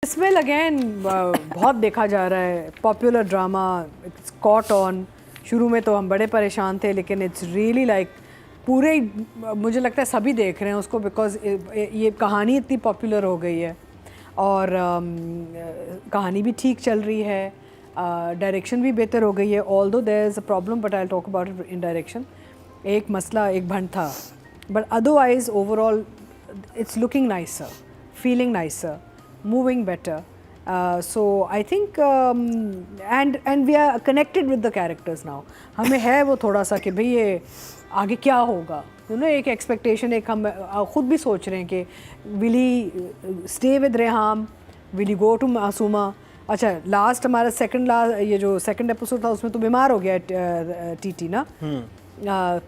इसमें अगेन बहुत देखा जा रहा है popular drama, it's caught on. शुरू में तो हम बड़े परेशान थे, लेकिन इट्स रियली लाइक पूरे, मुझे लगता है सभी देख रहे हैं उसको, बिकॉज ये कहानी इतनी पॉपुलर हो गई है और कहानी भी ठीक चल रही है, डायरेक्शन भी बेहतर हो गई है। Although there is a problem but I will talk about it in direction. एक मसला, एक भंड था, बट otherwise overall it's looking nicer, feeling nicer, moving better. So I think and we are connected with the characters now. हमें है वो थोड़ा सा कि भाई ये आगे क्या होगा, एक एक्सपेक्टेशन, एक हम खुद भी सोच रहे हैं कि will he stay with Reham, will he go to Masuma. अच्छा, लास्ट हमारा ये जो सेकंड एपिसोड था उसमें तो बीमार हो गया टीटी ना,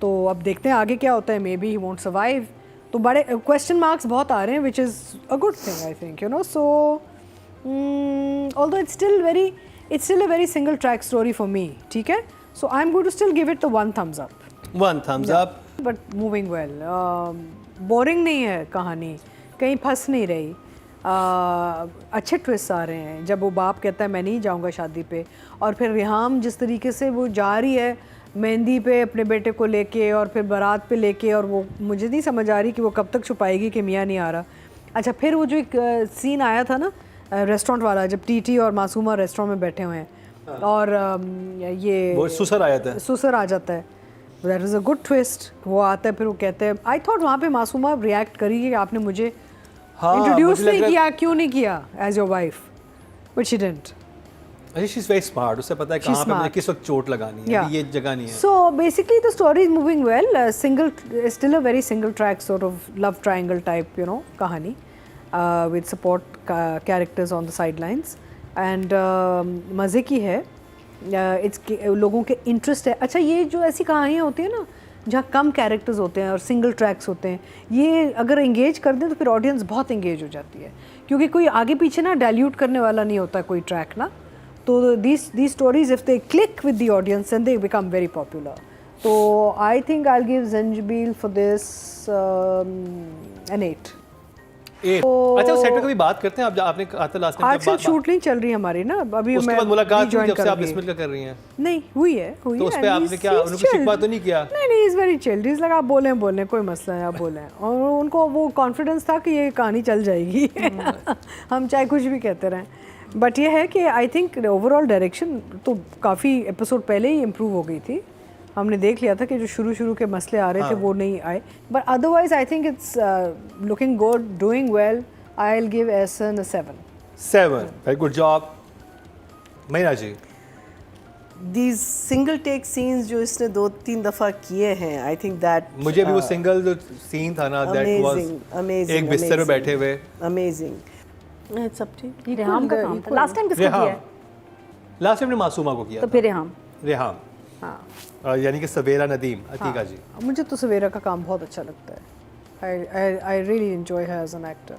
तो अब देखते हैं आगे क्या होता है। Maybe he won't survive. तो बड़े क्वेश्चन मार्क्स बहुत आ रहे हैं, which is a good thing I think, so although it's still a very single track story for me, ठीक है। So I am going to still give it the one thumbs up, but moving well. Boring नहीं है कहानी, कहीं फंस नहीं रही, अच्छे ट्विस्ट आ रहे हैं। जब वो बाप कहता है मैं नहीं जाऊंगा शादी पे, और फिर रेहाम जिस तरीके से वो जा रही है मेहंदी पे अपने बेटे को लेके और फिर बारात पे लेके, और वो मुझे नहीं समझ आ रही कि वो कब तक छुपाएगी कि मियाँ नहीं आ रहा। अच्छा, फिर वो जो एक सीन आया था ना रेस्टोरेंट वाला, जब टीटी और मासूमा रेस्टोरेंट में बैठे हुए हैं और ये वो सुसर आ जाता है, that is a good twist. वो आता है, फिर वो कहते हैं, आई थॉट वहाँ पे मासूमा रिएक्ट करी कि आपने मुझे इंट्रोड्यूस नहीं किया, क्यों नहीं किया as your wife, but she didn't. She's very smart. उसे पता है कहाँ पे मुझे किस वक्त चोट लगानी है, ये जगह नहीं है। So basically the story is moving well. Still a very single track sort of love triangle type, कहानी, with support characters on the sidelines, and मज़े की है। लोगों के इंटरेस्ट है। अच्छा, ये जो ऐसी कहानियाँ होती हैं ना जहाँ कम कैरेक्टर्स होते हैं और सिंगल ट्रैक्स होते हैं, ये अगर एंगेज कर दें तो फिर ऑडियंस बहुत एंगेज हो जाती है, क्योंकि कोई आगे पीछे ना डाइल्यूट करने वाला नहीं होता कोई ट्रैक ना। So these stories, if they click with the audience, then they become very popular. So I think I'll give Zanjabil for this an 8. अच्छा, उस सेक्टर की बात करते हैं। अब आपने कहा था लास्ट टाइम आजकल शूट नहीं चल रही हमारी ना, अभी उसके बाद मुलाकात हुई जब से आप बिस्मिल का कर रही हैं? नहीं हुई है। तो उस पे आपने क्या उनको शिकवा तो नहीं किया? नहीं, इज वेरी चिल्ड, इज लगा आप बोलें कोई मसला है, आप बोलें। और उनको वो कॉन्फिडेंस था कि ये कहानी चल जाएगी हम चाहे कुछ भी कहते रहें। बट ये है कि आई थिंक ओवरऑल डायरेक्शन तो काफ़ी एपिसोड पहले ही इम्प्रूव हो गई थी। हमने देख लिया था कि जो शुरू के मसले आ रहे थे वो नहीं आए, but otherwise I think it's looking good, doing well. I will give Ehsan a 7. Very good job. Meena ji, These single take scenes जो इसने 2-3 दफ़ा किए हैं, आई थिंक दैट मुझे भी वो सिंगल जो सीन था ना, दैट वाज एक बिस्तर पे बैठे हुए, amazing. It's up to Reham का काम था। लास्ट टाइम किसको किया है? लास्ट टाइम ने मासूमा को किया तो फिर रेहाम। हाँ, यानी कि सवेरा नदीम अतीका जी। मुझे तो सवेरा का काम बहुत अच्छा लगता है। I really enjoy her as an actor.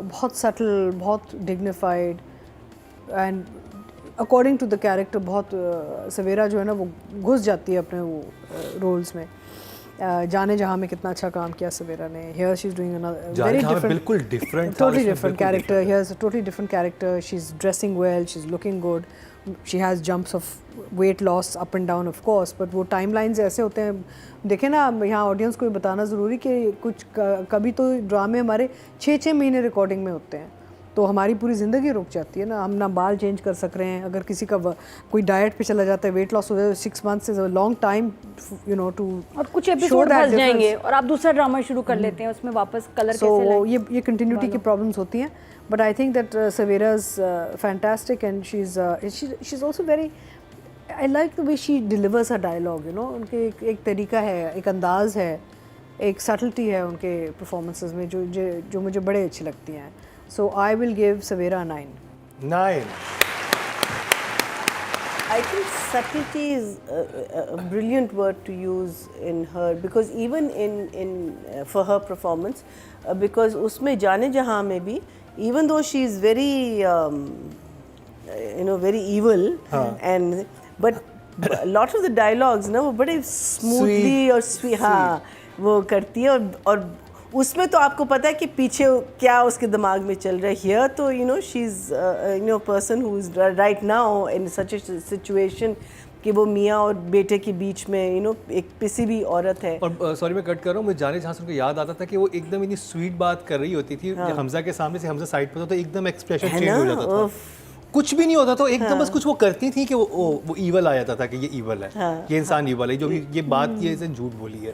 बहुत सटल, बहुत dignified, and according to the character बहुत सवेरा जो है ना वो घुस जाती है अपने वो रोल्स में। जाने जहाँ में कितना अच्छा काम किया सवेरा ने। Here she is doing another very different, बिल्कुल different, totally different character. Here is a totally different character. She is dressing well, she is looking good, she has jumps of weight loss up and down of course, but वो time lines ऐसे होते हैं। देखें ना, यहाँ audience को बताना ज़रूरी कि कुछ कभी तो ड्रामे हमारे 6-6 महीने रिकॉर्डिंग में होते हैं, तो हमारी पूरी ज़िंदगी रुक जाती है ना। हम ना बाल चेंज कर सक रहे हैं, अगर किसी का कोई डाइट पे चला जाता है, वेट लॉस हो जाए, 6 months is a long time to. और कुछ एपिसोड फंस जाएंगे और आप दूसरा ड्रामा शुरू कर लेते हैं, उसमें वापस कलर कैसे लाएं? ये कंटिन्यूटी की प्रॉब्लम्स होती हैं, but I think that Savera is fantastic and she is also very, I like the way she delivers a dialogue, उनके एक तरीका है, एक अंदाज़ है, एक सटलिटी है उनके परफॉर्मेंसेस में जो मुझे बड़े अच्छी लगती हैं। So I will give Savera a 9. 9. I think subtlety is a brilliant word to use in her, because even in for her performance, because उसमें जाने जहाँ में भी, even though she is very very evil, and but a lot of the dialogues ना वो बड़े smoothly और sweet, हाँ वो करती है, और उसमें तो आपको पता है कि पीछे क्या उसके दिमाग में चल रहा है. हियर तो you know she is person who is right now in such A situation कि वो मियाँ और बेटे के बीच में एक पिसी भी औरत है. और सॉरी मैं कट कर रहा हूँ, मुझे जाने जहाँ से उनको याद आता था कि वो एकदम इतनी स्वीट बात कर रही होती थी. हमजा के सामने से हमजा साइड पर था तो एकदम एक्सप्रेशन चेंज हो जाता था. कुछ भी नहीं होता तो एकदम बस कुछ वो करती थी कि वो ईवल आ जाता था कि ये ईवल है, ये इंसान ईवल है, जो भी ये बात ये झूठ बोली है.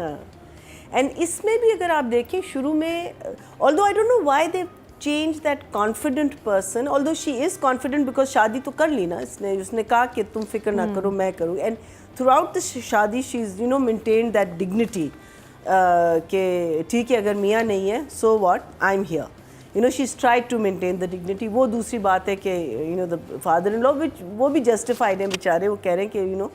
एंड इसमें भी अगर आप देखें शुरू में, although I don't know why they change that confident person, although she is confident because शादी तो कर ली ना उसने कहा कि तुम फिक्र ना करो मैं करूँ. एंड थ्रू आउट द शादी she is maintain that dignity कि ठीक है अगर मियाँ नहीं है so what I am here. She's tried to maintain the dignity. वो दूसरी बात है कि the father in law which वो भी जस्टिफाइड है बेचारे. वो कह रहे हैं कि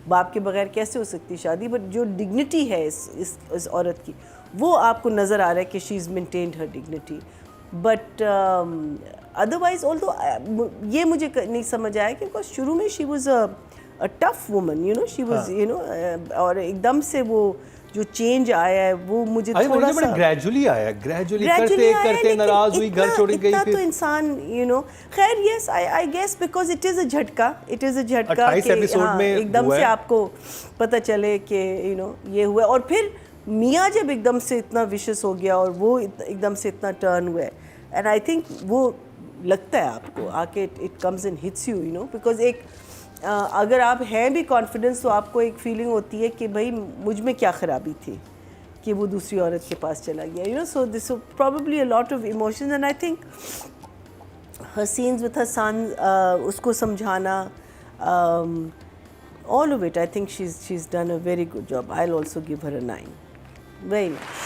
बाप के बगैर कैसे हो सकती शादी, बट जो डिग्निटी है इस औरत की वो आपको नज़र आ रहा है कि she is maintained her dignity. But otherwise although ये मुझे नहीं समझ आया कि बिकॉज शुरू में she was a tough woman, she was और एकदम से वो जो चेंज आया है वो मुझे थोड़ा सा ग्रेजुअली आया, ग्रेजुअली करते नाराज हुई, घर छोड़ गई. फिर तो इंसान खैर yes I guess because it is a झटका 28 एपिसोड में एकदम से आपको पता चले कि ये हुआ. और फिर मियाँ जब एकदम से इतना विशेष हो गया और वो एकदम से इतना टर्न हुआ है, एंड आई थिंक वो लगता है आपको आके it comes in hits you because एक अगर आप हैं भी कॉन्फिडेंस तो आपको एक फीलिंग होती है कि भाई मुझ में क्या ख़राबी थी कि वो दूसरी औरत के पास चला गया. So this probably a lot of emotions. And I think her scenes with her son, उसको समझाना, all of it, I think she's done a very good job. I'll also give her a 9. Very nice.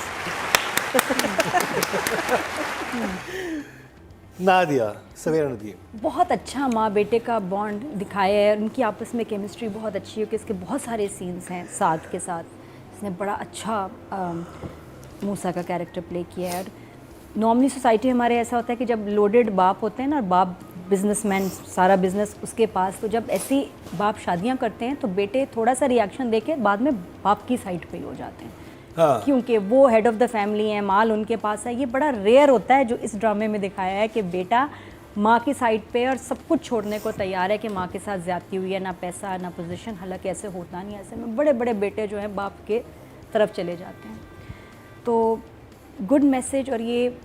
Nadia, सवेरा नदीम, बहुत अच्छा माँ बेटे का bond दिखाया है. उनकी आपस में केमिस्ट्री बहुत अच्छी है कि इसके बहुत सारे सीन्स हैं साथ के साथ. इसने बड़ा अच्छा मूसा का कैरेक्टर प्ले किया है. और नॉर्मली सोसाइटी हमारे ऐसा होता है कि जब लोडेड बाप होते हैं ना, बाप बिजनेसमैन, सारा बिजनेस उसके पास, तो जब ऐसी बाप शादियां करते हैं तो बेटे थोड़ा सा रिएक्शन देके बाद में बाप की साइड पे ही हो जाते हैं. क्योंकि वो हेड ऑफ द फैमिली है, माल उनके पास है. ये बड़ा रेयर होता है जो इस ड्रामे में दिखाया है कि बेटा माँ की साइड पे और सब कुछ छोड़ने को तैयार है कि माँ के साथ ज़्यादती हुई है, ना पैसा ना पोजीशन. हालांकि ऐसे होता नहीं. ऐसे में बड़े बड़े बेटे जो हैं बाप के तरफ चले जाते हैं. तो गुड मैसेज. और ये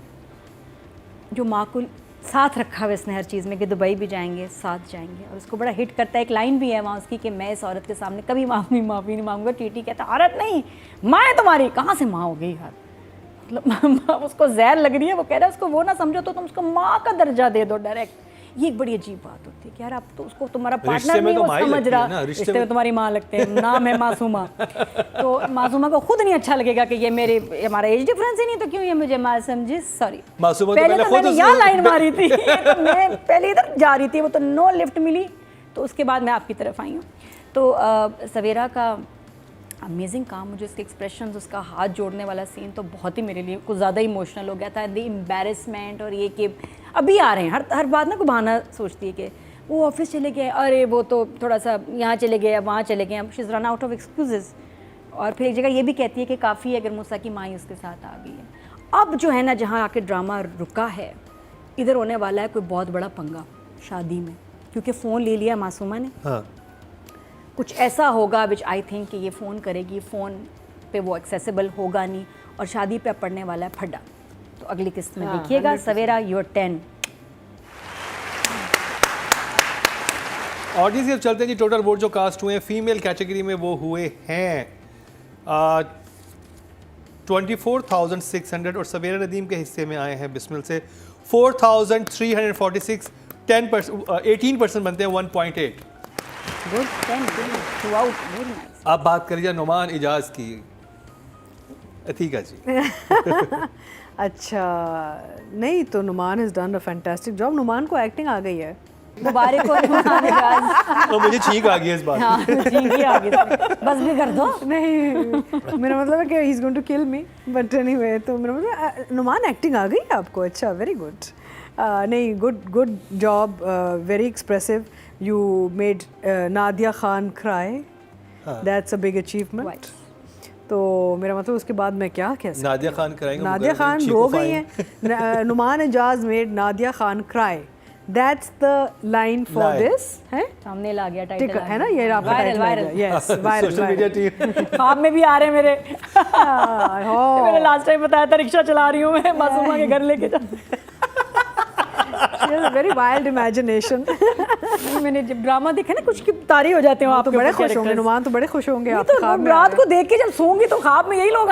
जो माँ को साथ रखा हुआ इसने हर चीज़ में कि दुबई भी जाएंगे साथ जाएंगे. और उसको बड़ा हिट करता है. एक लाइन भी है वहाँ उसकी कि मैं इस औरत के सामने कभी माफ़ी नहीं मांगूंगा. टीटी कहता औरत नहीं माँ है तुम्हारी. कहाँ से माँ हो गई यार, मतलब उसको जहर लग रही है. वो कह रहा है उसको वो ना समझो तो तुम उसको माँ का दर्जा दे दो डायरेक्ट. ये एक बड़ी अजीब बात होती है कि यार आप तो उसको तुम्हारा पार्टनर नहीं वो समझ रहा, रिश्ते में तुम्हारी माँ लगते हैं. नाम है मासूमा. तो मासूमा को खुद नहीं अच्छा लगेगा कि ये हमारा एज डिफरेंस ही नहीं तो क्यों ये मुझे माँ समझी. सॉरी पहले तो मैंने यहाँ लाइन मारी थी तो मैं पहले इधर जा रही थी, वो तो नो लिफ्ट मिली, तो उसके बाद मैं आपकी तरफ आई हूँ. तो सवेरा का अमेजिंग काम. मुझे उसके एक्सप्रेशंस, उसका हाथ जोड़ने वाला सीन तो बहुत ही मेरे लिए कुछ ज़्यादा इमोशनल हो गया था. द एम्बेरसमेंट और ये कि अभी आ रहे हैं हर बात ना को बहाना सोचती है कि वो ऑफिस चले गए, अरे वो तो थोड़ा सा यहाँ चले गए, वहाँ चले गए. She is run out of excuses. और फिर एक जगह ये भी कहती है कि काफ़ी है अगर मूसा की माँ ही उसके साथ आ गई है. अब जो है ना जहाँ आके ड्रामा रुका है, इधर होने वाला है कोई बहुत बड़ा पंगा शादी में, क्योंकि फ़ोन ले लिया मासूमा ने. कुछ ऐसा होगा विच आई थिंक कि ये फ़ोन करेगी, फ़ोन पे वो एक्सेसिबल होगा नहीं और शादी पे पड़ने वाला है फड्डा. तो अगली किस्त में देखिएगा. सवेरा यूर 10. ऑडियंस अब चलते हैं जी. टोटल वोट जो कास्ट हुए हैं फीमेल कैटेगरी में वो हुए हैं 24,600 और सवेरा नदीम के हिस्से में आए हैं बिस्मिल से 4,346. 18% बनते हैं 1.8. Good 10 throughout. Very nice. आप बात करिए नुमान इजाज की. अतीका जी. अच्छा नहीं तो Noman has done a fantastic job. Noman को एक्टिंग आ गई है. मुबारक हो नुमान इजाज. तो मुझे छींक आ गई इस बात. हाँ ठीक ही आ गई. बस भी कर दो. नहीं मेरा मतलब है कि he is going to kill me, but anyway. तो मेरा मतलब नुमान एक्टिंग आ गई है आपको. अच्छा वेरी गुड. नहीं good job. Very expressive. You made Nadia Khan cry. That's a big achievement. तो मेरा मतलब उसके बाद मैं क्या कह सकती नादिया खान कराएंगे नादिया खान रो गई हैं Noman Ejaz made Nadia Khan cry that's the line for Line. This है सामने ला गया ठीक टाइटल है ना ये आपका viral viral yes social media team ख्वाब में भी आ रहे हैं मेरे मैंने लास्ट टाइम बताया था रिक्शा चला रही हूँ मैं मासूमा के घर लेके जा वेरी वाइल्ड इमेजिनेशन मैंने जब ड्रामा देखा ना कुछ की तारी हो जाते हो आप तो बड़े खुश होंगे नुमान तो बड़े खुश होंगे आप तो रात को देख के जब सोऊंगी तो ख्वाब में यही लोग